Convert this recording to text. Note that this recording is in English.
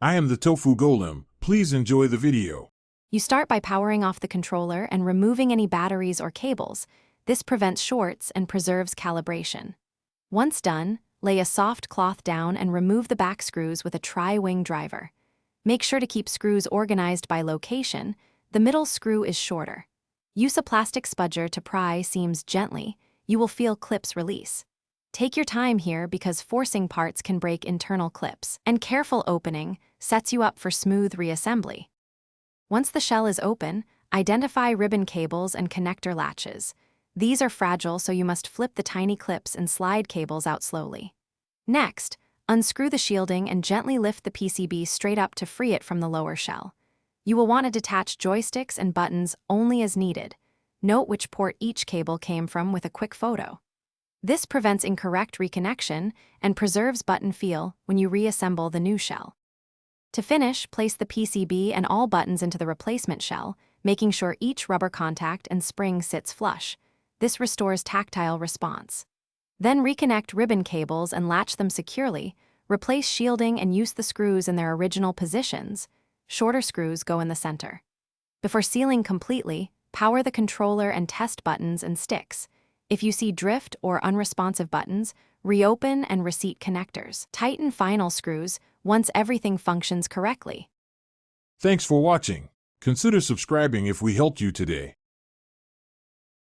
I am the Tofu Golem. Please enjoy the video. You start by powering off the controller and removing any batteries or cables. This prevents shorts and preserves calibration. Once done, lay a soft cloth down and remove the back screws with a tri-wing driver. Make sure to keep screws organized by location. The middle screw is shorter. Use a plastic spudger to pry seams gently. You will feel clips release. Take your time here because forcing parts can break internal clips, and careful opening sets you up for smooth reassembly. Once the shell is open, identify ribbon cables and connector latches. These are fragile, so you must flip the tiny clips and slide cables out slowly. Next, unscrew the shielding and gently lift the PCB straight up to free it from the lower shell. You will want to detach joysticks and buttons only as needed. Note which port each cable came from with a quick photo. This prevents incorrect reconnection and preserves button feel when you reassemble the new shell. To finish, place the PCB and all buttons into the replacement shell, making sure each rubber contact and spring sits flush. This restores tactile response. Then reconnect ribbon cables and latch them securely. Replace shielding and use the screws in their original positions. Shorter screws go in the center. Before sealing completely, power the controller and test buttons and sticks. If you see drift or unresponsive buttons, reopen and reseat connectors. Tighten final screws once everything functions correctly. Thanks for watching. Consider subscribing if we helped you today.